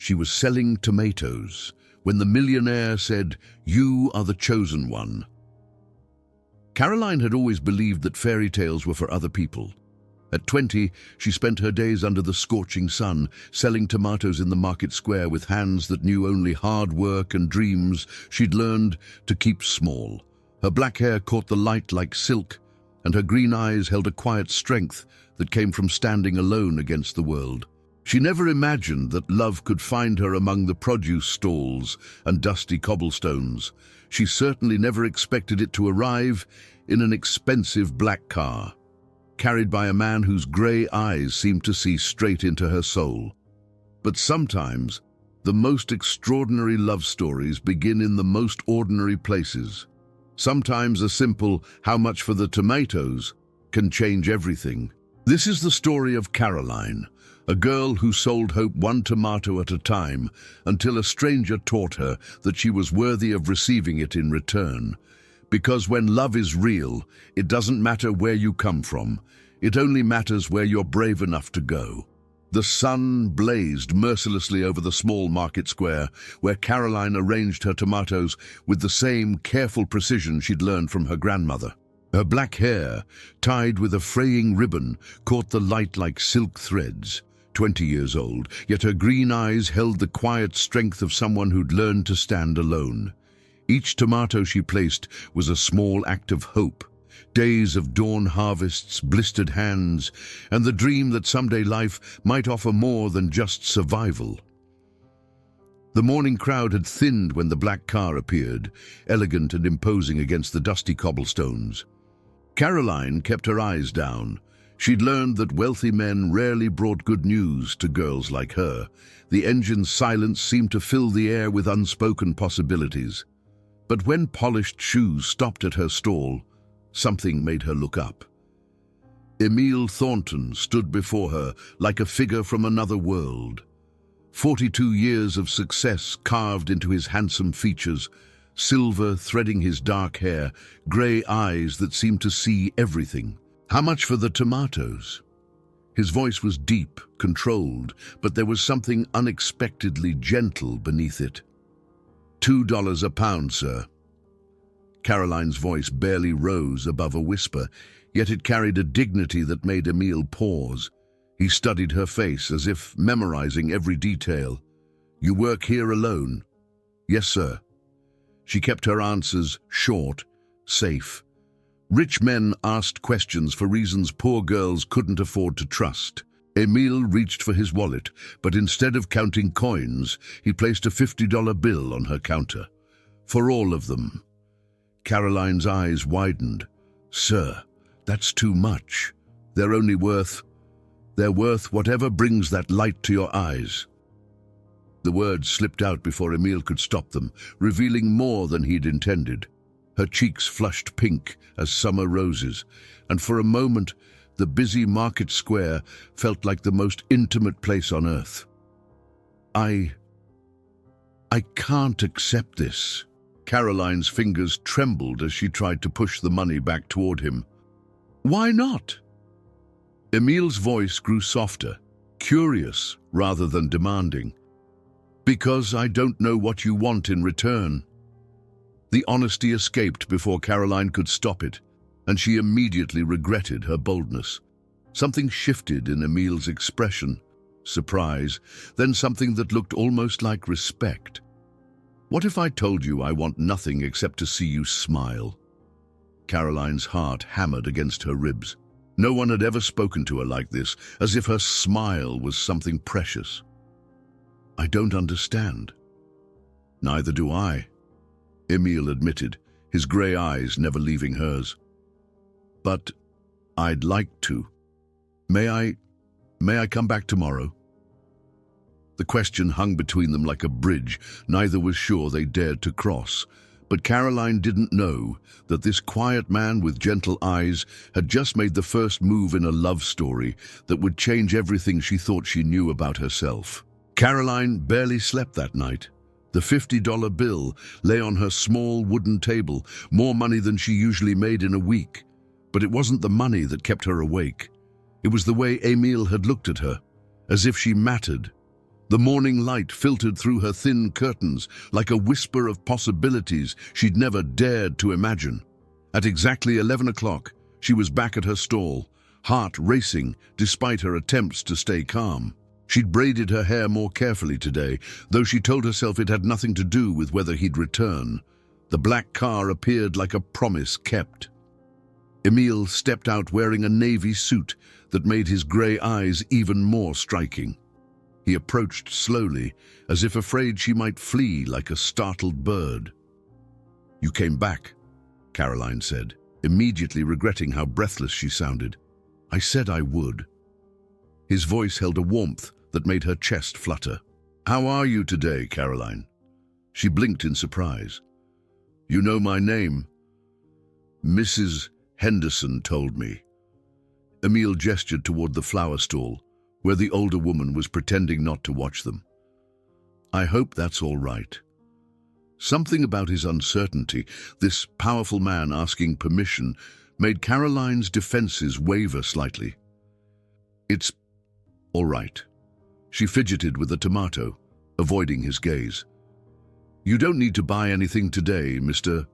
She was selling tomatoes when the millionaire said, "You are the chosen one." Caroline had always believed that fairy tales were for other people. At 20, she spent her days under the scorching sun, selling tomatoes in the market square with hands that knew only hard work and dreams she'd learned to keep small. Her black hair caught the light like silk, and her green eyes held a quiet strength that came from standing alone against the world. She never imagined that love could find her among the produce stalls and dusty cobblestones. She certainly never expected it to arrive in an expensive black car, carried by a man whose grey eyes seemed to see straight into her soul. But sometimes, the most extraordinary love stories begin in the most ordinary places. Sometimes a simple "how much for the tomatoes" can change everything. This is the story of Caroline, a girl who sold hope one tomato at a time until a stranger taught her that she was worthy of receiving it in return. Because when love is real, it doesn't matter where you come from. It only matters where you're brave enough to go. The sun blazed mercilessly over the small market square, where Caroline arranged her tomatoes with the same careful precision she'd learned from her grandmother. Her black hair, tied with a fraying ribbon, caught the light like silk threads. 20 years old, yet her green eyes held the quiet strength of someone who'd learned to stand alone. Each tomato she placed was a small act of hope. Days of dawn harvests, blistered hands, and the dream that someday life might offer more than just survival. The morning crowd had thinned when the black car appeared, elegant and imposing against the dusty cobblestones. Caroline kept her eyes down. She'd learned that wealthy men rarely brought good news to girls like her. The engine's silence seemed to fill the air with unspoken possibilities. But when polished shoes stopped at her stall, something made her look up. Emile Thornton stood before her like a figure from another world. 42 years of success carved into his handsome features, silver threading his dark hair, grey eyes that seemed to see everything. "How much for the tomatoes?" His voice was deep, controlled, but there was something unexpectedly gentle beneath it. $2 a pound, sir." Caroline's voice barely rose above a whisper, yet it carried a dignity that made Emile pause. He studied her face as if memorizing every detail. "You work here alone?" "Yes, sir." She kept her answers short, safe. Rich men asked questions for reasons poor girls couldn't afford to trust. Emile reached for his wallet, but instead of counting coins, he placed a $50 bill on her counter. "For all of them." Caroline's eyes widened. "Sir, that's too much. They're worth whatever brings that light to your eyes." The words slipped out before Emile could stop them, revealing more than he'd intended. Her cheeks flushed pink as summer roses, and for a moment, the busy market square felt like the most intimate place on earth. I can't accept this." Caroline's fingers trembled as she tried to push the money back toward him. "Why not?" Emile's voice grew softer, curious rather than demanding. "Because I don't know what you want in return." The honesty escaped before Caroline could stop it, and she immediately regretted her boldness. Something shifted in Emile's expression, surprise, then something that looked almost like respect. "What if I told you I want nothing except to see you smile?" Caroline's heart hammered against her ribs. No one had ever spoken to her like this, as if her smile was something precious. "I don't understand." "Neither do I," Emile admitted, his grey eyes never leaving hers. "But I'd like to. May I come back tomorrow?" The question hung between them like a bridge neither was sure they dared to cross. But Caroline didn't know that this quiet man with gentle eyes had just made the first move in a love story that would change everything she thought she knew about herself. Caroline barely slept that night. The $50 bill lay on her small wooden table, more money than she usually made in a week. But it wasn't the money that kept her awake. It was the way Emile had looked at her, as if she mattered. The morning light filtered through her thin curtains like a whisper of possibilities she'd never dared to imagine. At exactly 11 o'clock, she was back at her stall, heart racing despite her attempts to stay calm. She'd braided her hair more carefully today, though she told herself it had nothing to do with whether he'd return. The black car appeared like a promise kept. Emile stepped out wearing a navy suit that made his grey eyes even more striking. He approached slowly, as if afraid she might flee like a startled bird. "You came back," Caroline said, immediately regretting how breathless she sounded. "I said I would." His voice held a warmth that made her chest flutter. "How are you today, Caroline?" She blinked in surprise. "You know my name?" "Mrs. Henderson told me." Emile gestured toward the flower stall, where the older woman was pretending not to watch them. "I hope that's all right." Something about his uncertainty, this powerful man asking permission, made Caroline's defenses waver slightly. "It's all right." She fidgeted with a tomato, avoiding his gaze. "You don't need to buy anything today, Mr.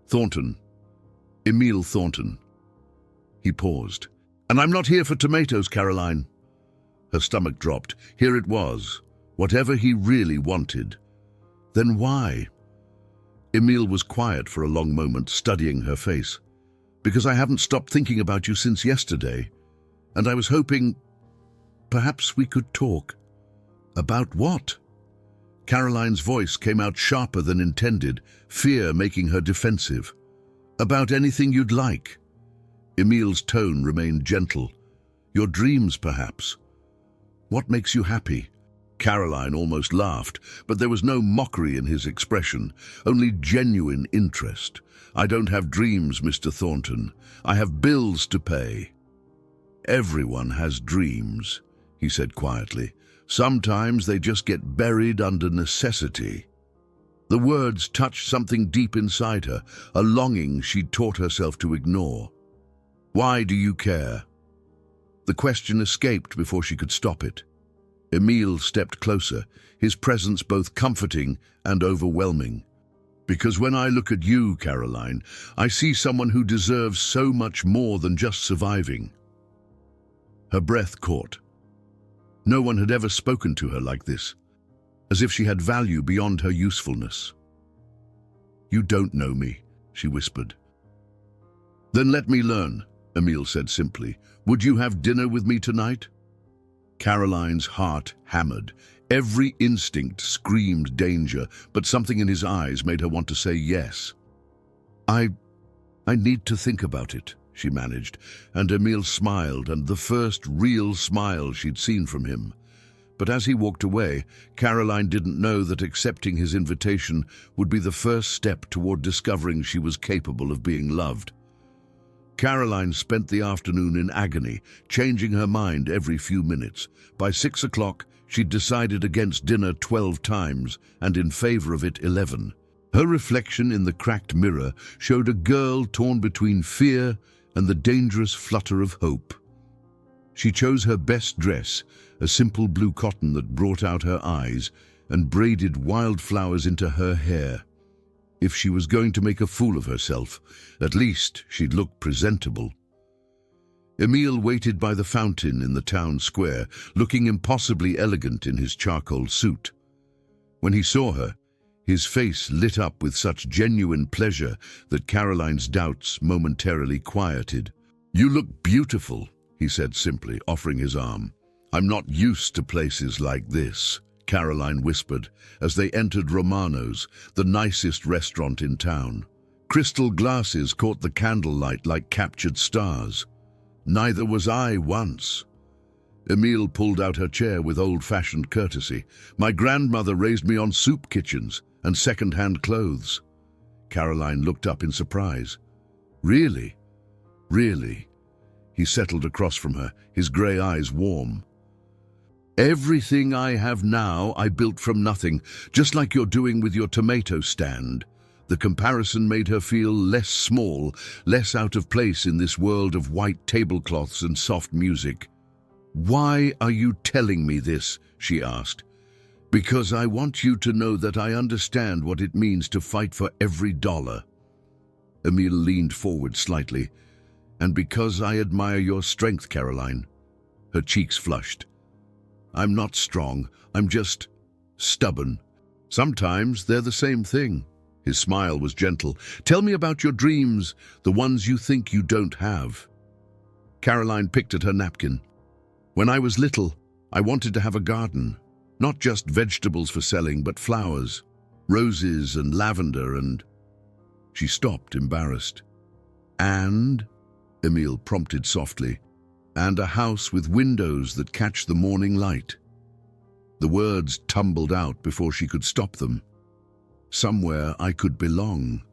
Thornton. Emile Thornton." He paused. "And I'm not here for tomatoes, Caroline." Her stomach dropped. Here it was, whatever he really wanted. Then why? Emile was quiet for a long moment, studying her face. "Because I haven't stopped thinking about you since yesterday, and I was hoping perhaps we could talk." "About what?" Caroline's voice came out sharper than intended, fear making her defensive. "About anything you'd like." Emile's tone remained gentle. "Your dreams, perhaps. What makes you happy?" Caroline almost laughed, but there was no mockery in his expression, only genuine interest. "I don't have dreams, Mr. Thornton. I have bills to pay." "Everyone has dreams," he said quietly. "Sometimes they just get buried under necessity." The words touched something deep inside her, a longing she'd taught herself to ignore. "Why do you care?" The question escaped before she could stop it. Emile stepped closer, his presence both comforting and overwhelming. "Because when I look at you, Caroline, I see someone who deserves so much more than just surviving." Her breath caught. No one had ever spoken to her like this, as if she had value beyond her usefulness. "You don't know me," she whispered. "Then let me learn," Emile said simply. "Would you have dinner with me tonight?" Caroline's heart hammered. Every instinct screamed danger, but something in his eyes made her want to say yes. I need to think about it," she managed, and Emile smiled, and the first real smile she'd seen from him. But as he walked away, Caroline didn't know that accepting his invitation would be the first step toward discovering she was capable of being loved. Caroline spent the afternoon in agony, changing her mind every few minutes. By 6 o'clock, she'd decided against dinner 12 times and in favor of it 11. Her reflection in the cracked mirror showed a girl torn between fear and the dangerous flutter of hope. She chose her best dress, a simple blue cotton that brought out her eyes, and braided wildflowers into her hair. If she was going to make a fool of herself, at least she'd look presentable. Emile waited by the fountain in the town square, looking impossibly elegant in his charcoal suit. When he saw her, his face lit up with such genuine pleasure that Caroline's doubts momentarily quieted. "You look beautiful," he said simply, offering his arm. "I'm not used to places like this," Caroline whispered as they entered Romano's, the nicest restaurant in town. Crystal glasses caught the candlelight like captured stars. "Neither was I once." Emile pulled out her chair with old-fashioned courtesy. "My grandmother raised me on soup kitchens and second-hand clothes." Caroline looked up in surprise. "Really? Really?" He settled across from her, his grey eyes warm. "Everything I have now I built from nothing, just like you're doing with your tomato stand." The comparison made her feel less small, less out of place in this world of white tablecloths and soft music. "Why are you telling me this?" she asked. Because I want you to know that I understand what it means to fight for every dollar. Emil leaned forward slightly. And because I admire your strength, Caroline. Her cheeks flushed. I'm not strong, I'm just stubborn. Sometimes they're the same thing. His smile was gentle. Tell me about your dreams, the ones you think you don't have. Caroline picked at her napkin. When I was little, I wanted to have a garden. Not just vegetables for selling, but flowers, roses and lavender and... She stopped, embarrassed. And, Emil prompted softly, and a house with windows that catch the morning light. The words tumbled out before she could stop them. Somewhere I could belong.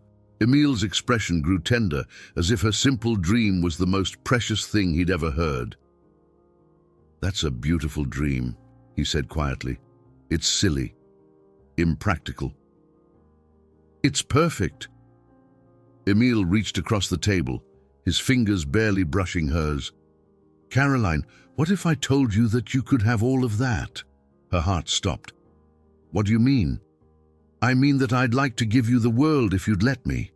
Emil's expression grew tender, as if her simple dream was the most precious thing he'd ever heard. That's a beautiful dream, he said quietly. It's silly, impractical. It's perfect. Emil reached across the table, his fingers barely brushing hers. Caroline, what if I told you that you could have all of that? Her heart stopped. What do you mean? I mean that I'd like to give you the world if you'd let me.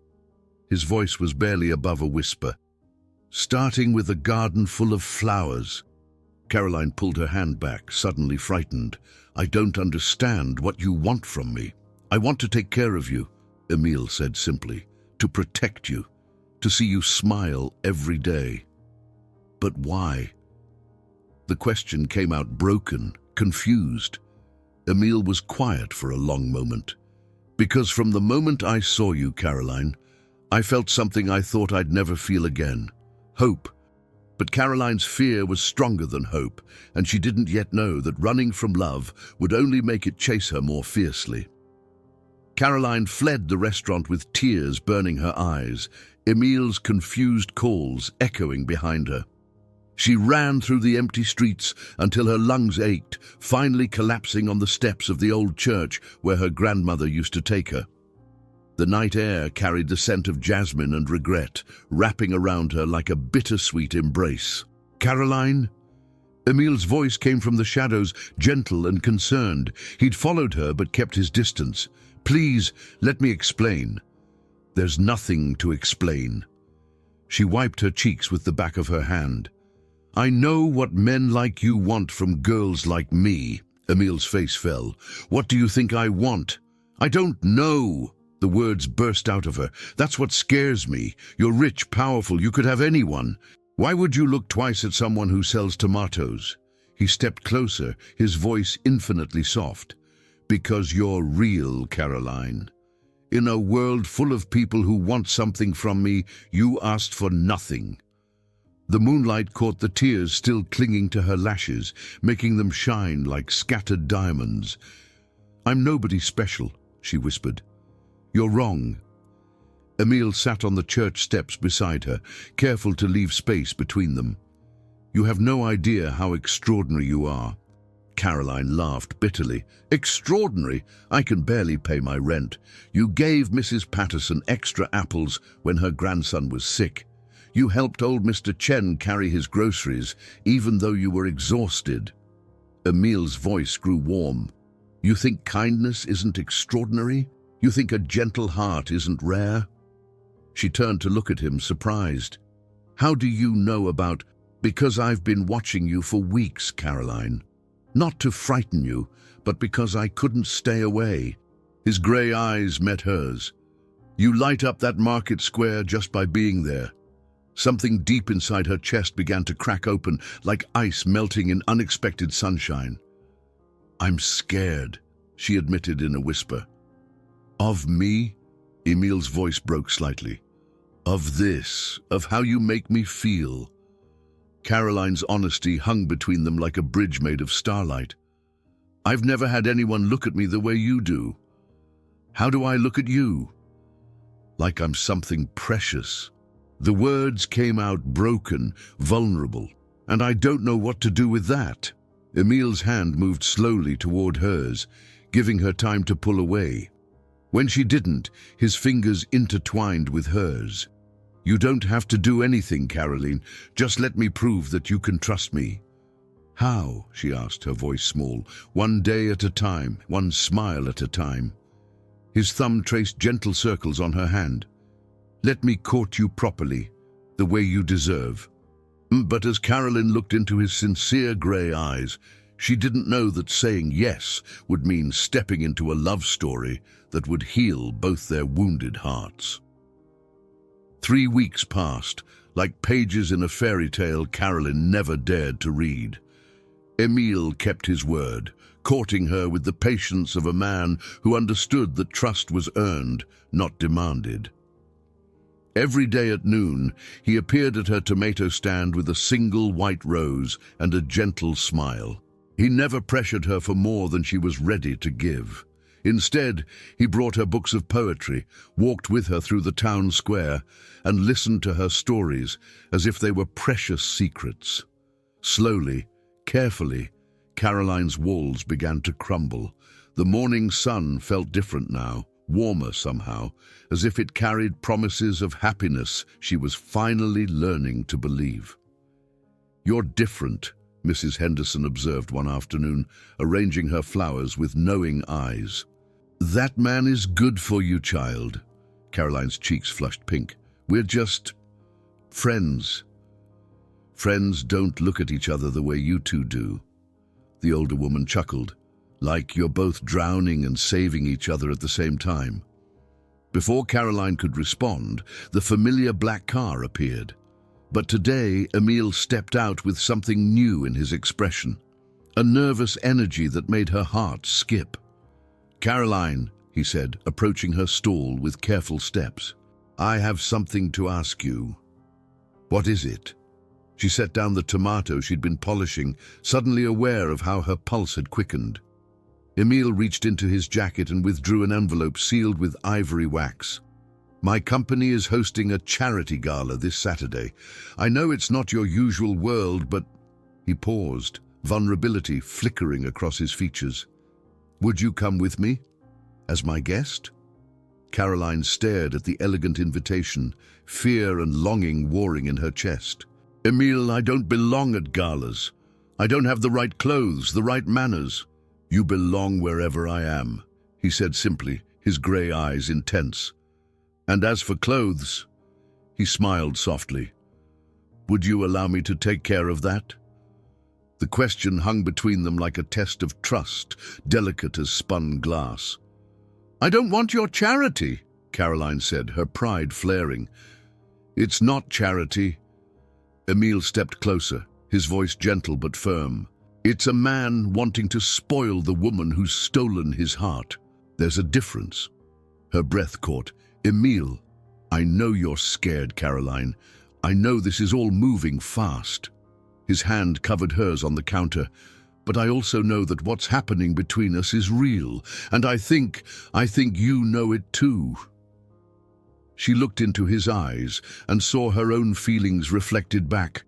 His voice was barely above a whisper. Starting with a garden full of flowers. Caroline pulled her hand back, suddenly frightened. I don't understand what you want from me. I want to take care of you, Emil said simply, to protect you, to see you smile every day. But why? The question came out broken, confused. Emil was quiet for a long moment. Because from the moment I saw you, Caroline, I felt something I thought I'd never feel again. Hope. But Caroline's fear was stronger than hope, and she didn't yet know that running from love would only make it chase her more fiercely. Caroline fled the restaurant with tears burning her eyes, Emil's confused calls echoing behind her. She ran through the empty streets until her lungs ached, finally collapsing on the steps of the old church where her grandmother used to take her. The night air carried the scent of jasmine and regret, wrapping around her like a bittersweet embrace. Caroline? Emil's voice came from the shadows, gentle and concerned. He'd followed her but kept his distance. Please, let me explain. There's nothing to explain. She wiped her cheeks with the back of her hand. I know what men like you want from girls like me. Emil's face fell. What do you think I want? I don't know. The words burst out of her. That's what scares me. You're rich, powerful, you could have anyone. Why would you look twice at someone who sells tomatoes? He stepped closer, his voice infinitely soft. Because you're real, Caroline. In a world full of people who want something from me, you asked for nothing. The moonlight caught the tears still clinging to her lashes, making them shine like scattered diamonds. I'm nobody special, she whispered. You're wrong. Emil sat on the church steps beside her, careful to leave space between them. You have no idea how extraordinary you are. Caroline laughed bitterly. Extraordinary? I can barely pay my rent. You gave Mrs. Patterson extra apples when her grandson was sick. You helped old Mr. Chen carry his groceries, even though you were exhausted. Emil's voice grew warm. You think kindness isn't extraordinary? You think a gentle heart isn't rare? She turned to look at him, surprised. How do you know about... Because I've been watching you for weeks, Caroline. Not to frighten you, but because I couldn't stay away. His grey eyes met hers. You light up that market square just by being there. Something deep inside her chest began to crack open, like ice melting in unexpected sunshine. I'm scared, she admitted in a whisper. Of me? Emil's voice broke slightly. Of this, of how you make me feel. Caroline's honesty hung between them like a bridge made of starlight. I've never had anyone look at me the way you do. How do I look at you? Like I'm something precious. The words came out broken, vulnerable, and I don't know what to do with that. Emil's hand moved slowly toward hers, giving her time to pull away. When she didn't, his fingers intertwined with hers. You don't have to do anything, Caroline. Just let me prove that you can trust me. "How?" she asked, her voice small. "One day at a time, one smile at a time." His thumb traced gentle circles on her hand. "Let me court you properly, the way you deserve." But as Caroline looked into his sincere grey eyes, she didn't know that saying yes would mean stepping into a love story that would heal both their wounded hearts. 3 weeks passed, like pages in a fairy tale Caroline never dared to read. Emile kept his word, courting her with the patience of a man who understood that trust was earned, not demanded. Every day at noon, he appeared at her tomato stand with a single white rose and a gentle smile. He never pressured her for more than she was ready to give. Instead, he brought her books of poetry, walked with her through the town square, and listened to her stories as if they were precious secrets. Slowly, carefully, Caroline's walls began to crumble. The morning sun felt different now, warmer somehow, as if it carried promises of happiness she was finally learning to believe. "You're different," Mrs. Henderson observed one afternoon, arranging her flowers with knowing eyes. "That man is good for you, child." Caroline's cheeks flushed pink. "We're just friends." "Friends don't look at each other the way you two do." The older woman chuckled. "Like you're both drowning and saving each other at the same time." Before Caroline could respond, the familiar black car appeared. But today, Emile stepped out with something new in his expression, a nervous energy that made her heart skip. "Caroline," he said, approaching her stall with careful steps, "I have something to ask you." "What is it?" She set down the tomato she'd been polishing, suddenly aware of how her pulse had quickened. Emile reached into his jacket and withdrew an envelope sealed with ivory wax. "My company is hosting a charity gala this Saturday. I know it's not your usual world, but..." He paused, vulnerability flickering across his features. "Would you come with me? As my guest?" Caroline stared at the elegant invitation, fear and longing warring in her chest. "Emile, I don't belong at galas. I don't have the right clothes, the right manners." "You belong wherever I am," he said simply, his grey eyes intense. "And as for clothes," he smiled softly, "would you allow me to take care of that?" The question hung between them like a test of trust, delicate as spun glass. "I don't want your charity," Caroline said, her pride flaring. "It's not charity." Emile stepped closer, his voice gentle but firm. "It's a man wanting to spoil the woman who's stolen his heart. There's a difference." Her breath caught. "Emile, I know you're scared, Caroline. I know this is all moving fast." His hand covered hers on the counter. "But I also know that what's happening between us is real, and I think you know it too." She looked into his eyes and saw her own feelings reflected back.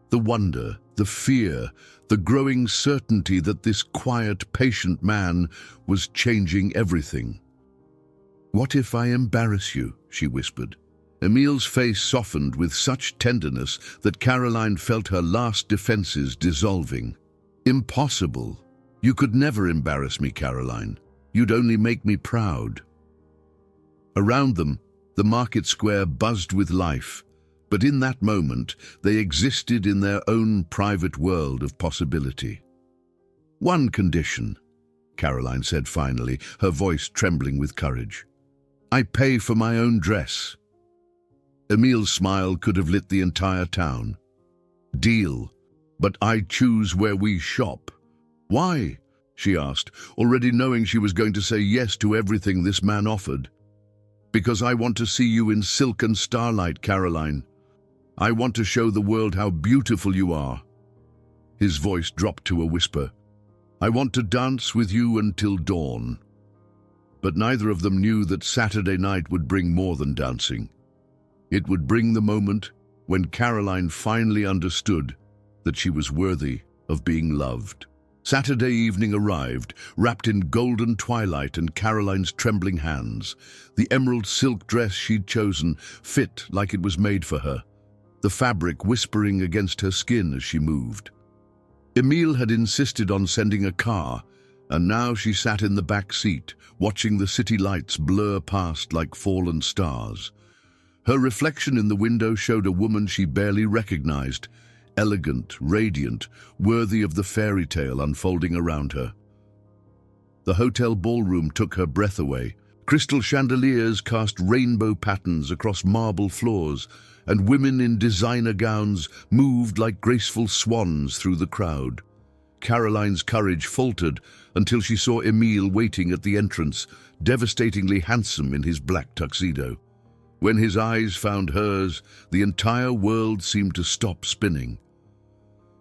The wonder, the fear, the growing certainty that this quiet, patient man was changing everything. "What if I embarrass you?" she whispered. Emile's face softened with such tenderness that Caroline felt her last defenses dissolving. "Impossible. You could never embarrass me, Caroline. You'd only make me proud." Around them, the market square buzzed with life, but in that moment, they existed in their own private world of possibility. "One condition," Caroline said finally, her voice trembling with courage. "I pay for my own dress." Emile's smile could have lit the entire town. "Deal, but I choose where we shop." "Why?" she asked, already knowing she was going to say yes to everything this man offered. "Because I want to see you in silk and starlight, Caroline. I want to show the world how beautiful you are." His voice dropped to a whisper. "I want to dance with you until dawn." But neither of them knew that Saturday night would bring more than dancing. It would bring the moment when Caroline finally understood that she was worthy of being loved. Saturday evening arrived, wrapped in golden twilight and Caroline's trembling hands. The emerald silk dress she'd chosen fit like it was made for her, the fabric whispering against her skin as she moved. Emile had insisted on sending a car, and now she sat in the back seat, watching the city lights blur past like fallen stars. Her reflection in the window showed a woman she barely recognized, elegant, radiant, worthy of the fairy tale unfolding around her. The hotel ballroom took her breath away. Crystal chandeliers cast rainbow patterns across marble floors, and women in designer gowns moved like graceful swans through the crowd. Caroline's courage faltered until she saw Emile waiting at the entrance, devastatingly handsome in his black tuxedo. When his eyes found hers, the entire world seemed to stop spinning.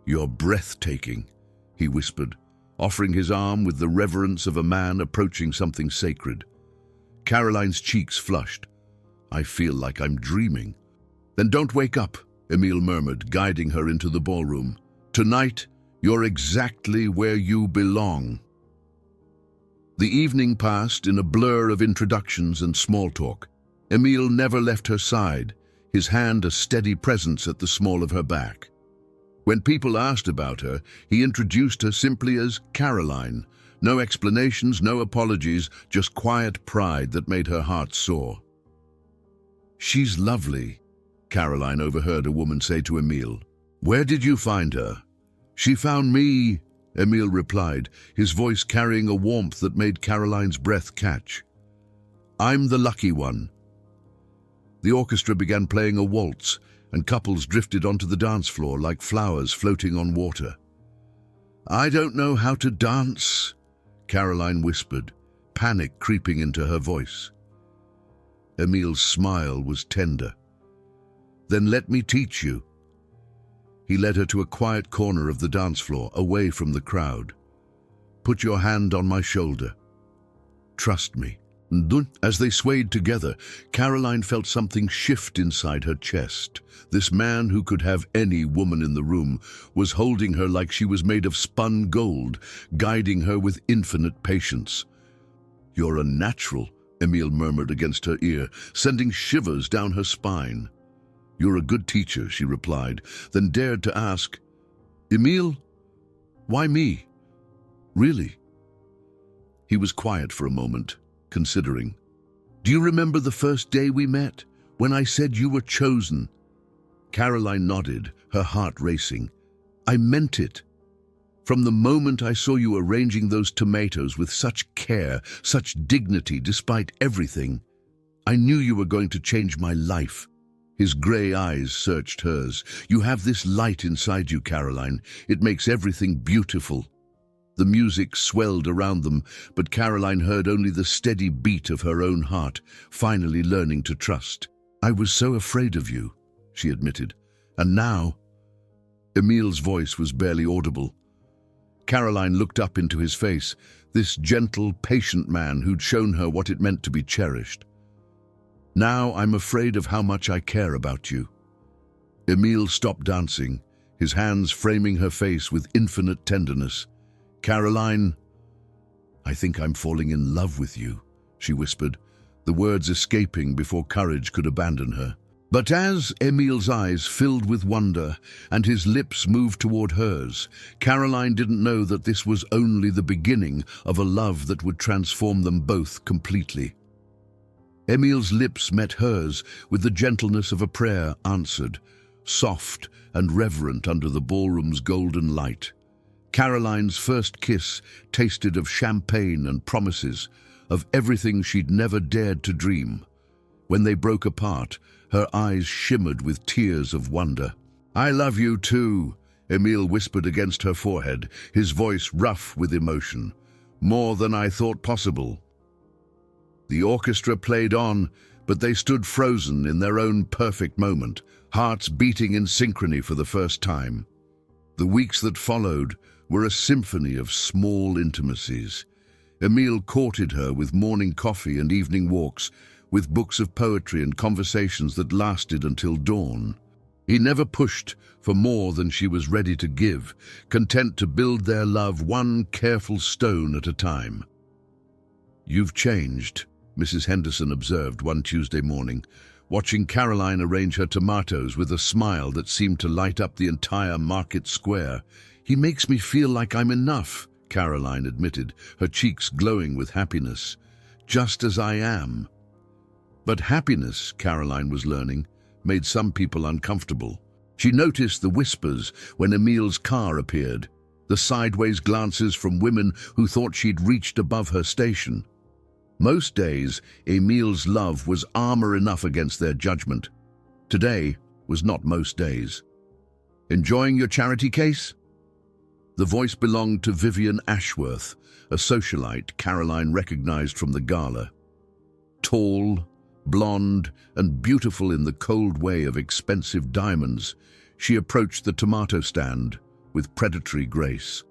"You're breathtaking," he whispered, offering his arm with the reverence of a man approaching something sacred. Caroline's cheeks flushed. "I feel like I'm dreaming." "Then don't wake up," Emile murmured, guiding her into the ballroom. "Tonight, you're exactly where you belong." The evening passed in a blur of introductions and small talk. Emile never left her side, his hand a steady presence at the small of her back. When people asked about her, he introduced her simply as Caroline. No explanations, no apologies, just quiet pride that made her heart soar. "She's lovely," Caroline overheard a woman say to Emile. "Where did you find her?" "She found me," Emile replied, his voice carrying a warmth that made Caroline's breath catch. "I'm the lucky one." The orchestra began playing a waltz, and couples drifted onto the dance floor like flowers floating on water. "I don't know how to dance," Caroline whispered, panic creeping into her voice. Emile's smile was tender. "Then let me teach you." He led her to a quiet corner of the dance floor, away from the crowd. "Put your hand on my shoulder. Trust me." As they swayed together, Caroline felt something shift inside her chest. This man who could have any woman in the room was holding her like she was made of spun gold, guiding her with infinite patience. "You're a natural," Emile murmured against her ear, sending shivers down her spine. "You're a good teacher," she replied, then dared to ask, "Emile, why me? Really?" He was quiet for a moment, considering. "Do you remember the first day we met, when I said you were chosen?" Caroline nodded, her heart racing. "I meant it. From the moment I saw you arranging those tomatoes with such care, such dignity despite everything, I knew you were going to change my life." His grey eyes searched hers. "You have this light inside you, Caroline. It makes everything beautiful." The music swelled around them, but Caroline heard only the steady beat of her own heart, finally learning to trust. "I was so afraid of you," she admitted. "And now—" Emile's voice was barely audible. Caroline looked up into his face, this gentle, patient man who'd shown her what it meant to be cherished. "Now I'm afraid of how much I care about you." Emile stopped dancing, his hands framing her face with infinite tenderness. "Caroline, I think I'm falling in love with you," she whispered, the words escaping before courage could abandon her. But as Emile's eyes filled with wonder and his lips moved toward hers, Caroline didn't know that this was only the beginning of a love that would transform them both completely. Emile's lips met hers with the gentleness of a prayer answered, soft and reverent under the ballroom's golden light. Caroline's first kiss tasted of champagne and promises, of everything she'd never dared to dream. When they broke apart, her eyes shimmered with tears of wonder. "I love you too," Emile whispered against her forehead, his voice rough with emotion. "More than I thought possible." The orchestra played on, but they stood frozen in their own perfect moment, hearts beating in synchrony for the first time. The weeks that followed were a symphony of small intimacies. Emile courted her with morning coffee and evening walks, with books of poetry and conversations that lasted until dawn. He never pushed for more than she was ready to give, content to build their love one careful stone at a time. "You've changed," Mrs. Henderson observed one Tuesday morning, watching Caroline arrange her tomatoes with a smile that seemed to light up the entire market square. "He makes me feel like I'm enough," Caroline admitted, her cheeks glowing with happiness. "Just as I am." But happiness, Caroline was learning, made some people uncomfortable. She noticed the whispers when Emil's car appeared, the sideways glances from women who thought she'd reached above her station. Most days, Emil's love was armor enough against their judgment. Today was not most days. "Enjoying your charity case?" The voice belonged to Vivian Ashworth, a socialite Caroline recognized from the gala. Tall, blonde, and beautiful in the cold way of expensive diamonds, she approached the tomato stand with predatory grace.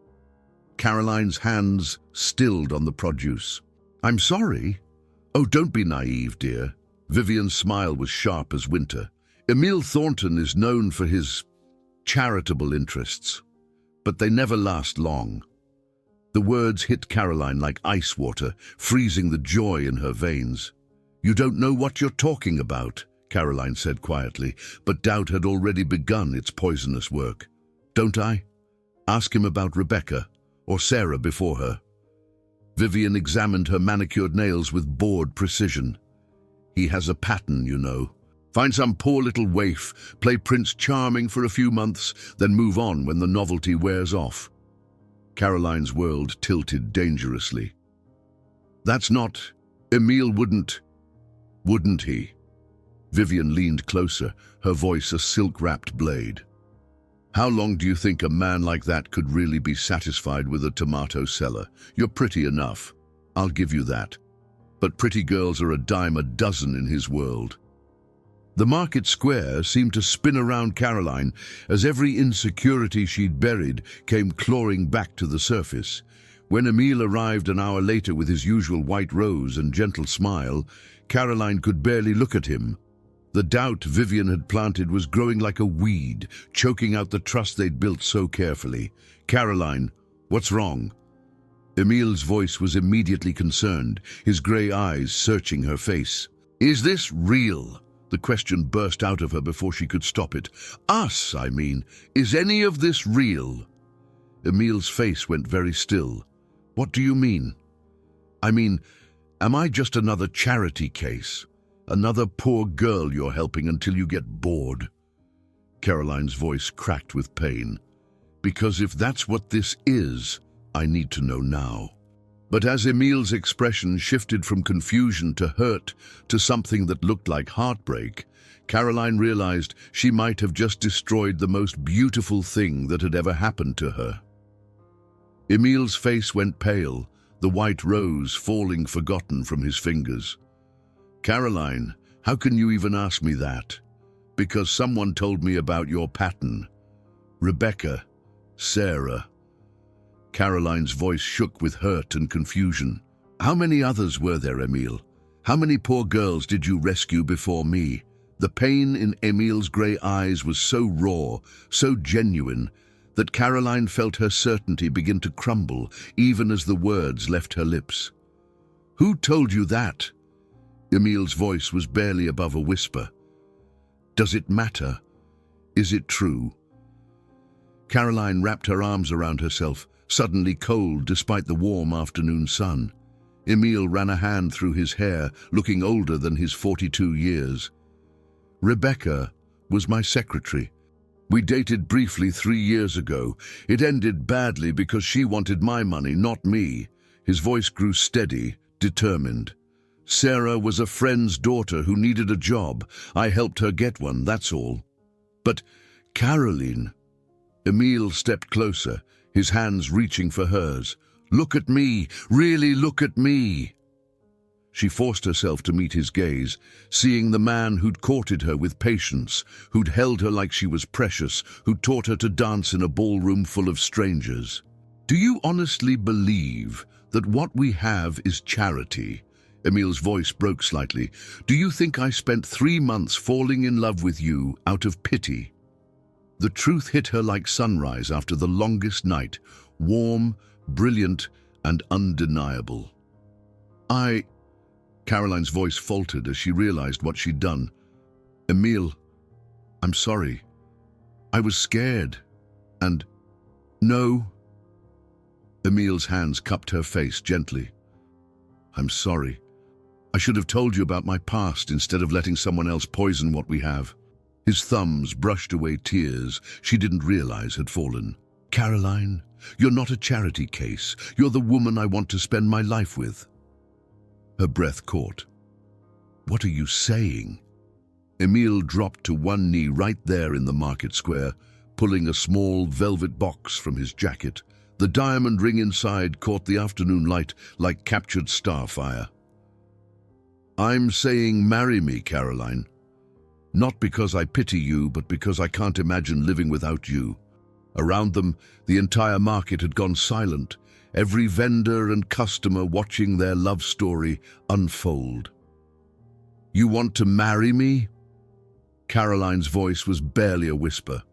Caroline's hands stilled on the produce. "I'm sorry." "Oh, don't be naive, dear." Vivian's smile was sharp as winter. "Emil Thornton is known for his charitable interests, but they never last long." The words hit Caroline like ice water, freezing the joy in her veins. "You don't know what you're talking about," Caroline said quietly, but doubt had already begun its poisonous work. "Don't I? Ask him about Rebecca, or Sarah before her." Vivian examined her manicured nails with bored precision. "He has a pattern, you know. Find some poor little waif, play Prince Charming for a few months, then move on when the novelty wears off." Caroline's world tilted dangerously. "That's not... Emil wouldn't he?" Vivian leaned closer, her voice a silk-wrapped blade. "How long do you think a man like that could really be satisfied with a tomato seller? You're pretty enough, I'll give you that. But pretty girls are a dime a dozen in his world." The market square seemed to spin around Caroline as every insecurity she'd buried came clawing back to the surface. When Emil arrived an hour later with his usual white rose and gentle smile, Caroline could barely look at him. The doubt Vivian had planted was growing like a weed, choking out the trust they'd built so carefully. "Caroline, what's wrong?" Emil's voice was immediately concerned, his grey eyes searching her face. "Is this real?" The question burst out of her before she could stop it. "Us, I mean. Is any of this real?" Emil's face went very still. "What do you mean?" "I mean, am I just another charity case? Another poor girl you're helping until you get bored?" Caroline's voice cracked with pain. "Because if that's what this is, I need to know now." But as Emil's expression shifted from confusion to hurt to something that looked like heartbreak, Caroline realized she might have just destroyed the most beautiful thing that had ever happened to her. Emil's face went pale, the white rose falling forgotten from his fingers. "Caroline, how can you even ask me that?" "Because someone told me about your pattern. Rebecca, Sarah." Caroline's voice shook with hurt and confusion. "How many others were there, Emil? How many poor girls did you rescue before me?" The pain in Emil's grey eyes was so raw, so genuine, that Caroline felt her certainty begin to crumble, even as the words left her lips. "Who told you that?" Emil's voice was barely above a whisper. "Does it matter? Is it true?" Caroline wrapped her arms around herself, suddenly cold despite the warm afternoon sun. Emil ran a hand through his hair, looking older than his 42 years. "Rebecca was my secretary. We dated briefly 3 years ago. It ended badly because she wanted my money, not me." His voice grew steady, determined. "Sarah was a friend's daughter who needed a job. I helped her get one, that's all." "But, Caroline..." Emil stepped closer, his hands reaching for hers. "Look at me, really look at me." She forced herself to meet his gaze, seeing the man who'd courted her with patience, who'd held her like she was precious, who'd taught her to dance in a ballroom full of strangers. "Do you honestly believe that what we have is charity?" Emil's voice broke slightly. "Do you think I spent 3 months falling in love with you out of pity?" The truth hit her like sunrise after the longest night, warm, brilliant, and undeniable. Caroline's voice faltered as she realized what she'd done. Emile, I'm sorry. I was scared. And no. Emile's hands cupped her face gently. I'm sorry. I should have told you about my past instead of letting someone else poison what we have. His thumbs brushed away tears she didn't realize had fallen. Caroline, you're not a charity case. You're the woman I want to spend my life with. Her breath caught. What are you saying? Emile dropped to one knee right there in the market square, pulling a small velvet box from his jacket. The diamond ring inside caught the afternoon light like captured starfire. I'm saying marry me, Caroline. Not because I pity you, but because I can't imagine living without you. Around them, the entire market had gone silent, every vendor and customer watching their love story unfold. You want to marry me? Caroline's voice was barely a whisper.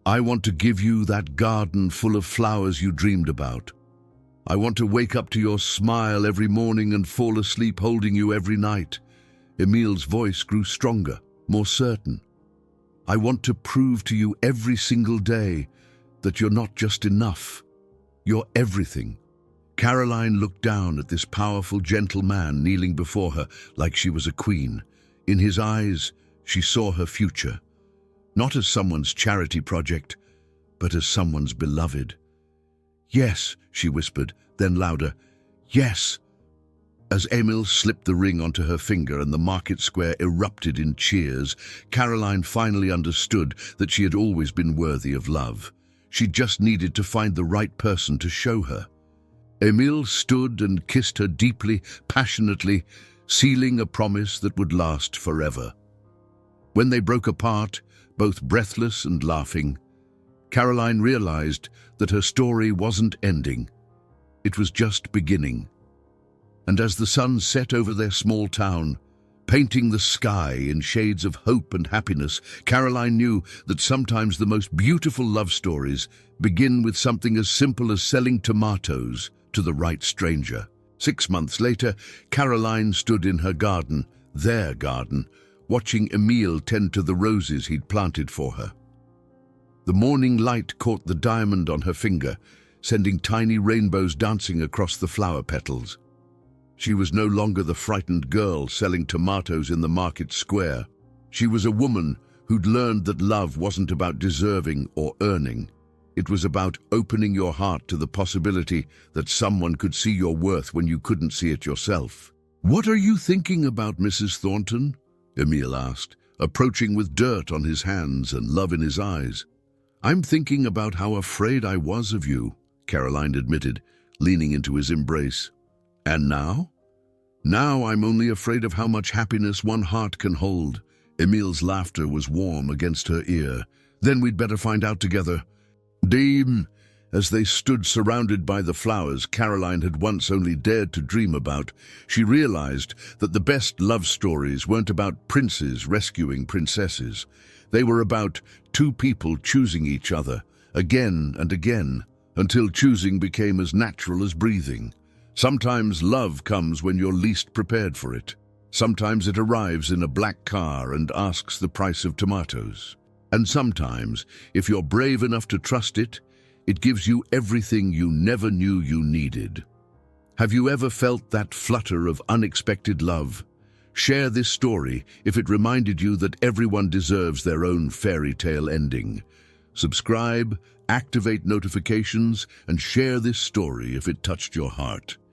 I want to give you that garden full of flowers you dreamed about. I want to wake up to your smile every morning and fall asleep holding you every night. Emile's voice grew stronger, more certain. I want to prove to you every single day that you're not just enough. You're everything. Caroline looked down at this powerful, gentle man kneeling before her like she was a queen. In his eyes, she saw her future, not as someone's charity project, but as someone's beloved. Yes, she whispered, then louder, yes. As Emile slipped the ring onto her finger and the market square erupted in cheers, Caroline finally understood that she had always been worthy of love. She just needed to find the right person to show her. Emile stood and kissed her deeply, passionately, sealing a promise that would last forever. When they broke apart, both breathless and laughing, Caroline realized that her story wasn't ending. It was just beginning. And as the sun set over their small town, painting the sky in shades of hope and happiness, Caroline knew that sometimes the most beautiful love stories begin with something as simple as selling tomatoes to the right stranger. 6 months later, Caroline stood in her garden, their garden, watching Emile tend to the roses he'd planted for her. The morning light caught the diamond on her finger, sending tiny rainbows dancing across the flower petals. She was no longer the frightened girl selling tomatoes in the market square. She was a woman who'd learned that love wasn't about deserving or earning. It was about opening your heart to the possibility that someone could see your worth when you couldn't see it yourself. What are you thinking about, Mrs. Thornton? Emile asked, approaching with dirt on his hands and love in his eyes. I'm thinking about how afraid I was of you, Caroline admitted, leaning into his embrace. And now? Now I'm only afraid of how much happiness one heart can hold. Emile's laughter was warm against her ear. Then we'd better find out together. Deem, as they stood surrounded by the flowers Caroline had once only dared to dream about, she realized that the best love stories weren't about princes rescuing princesses. They were about two people choosing each other, again and again, until choosing became as natural as breathing. Sometimes love comes when you're least prepared for it. Sometimes it arrives in a black car and asks the price of tomatoes. And sometimes, if you're brave enough to trust it, it gives you everything you never knew you needed. Have you ever felt that flutter of unexpected love? Share this story if it reminded you that everyone deserves their own fairy tale ending. Subscribe, activate notifications, and share this story if it touched your heart.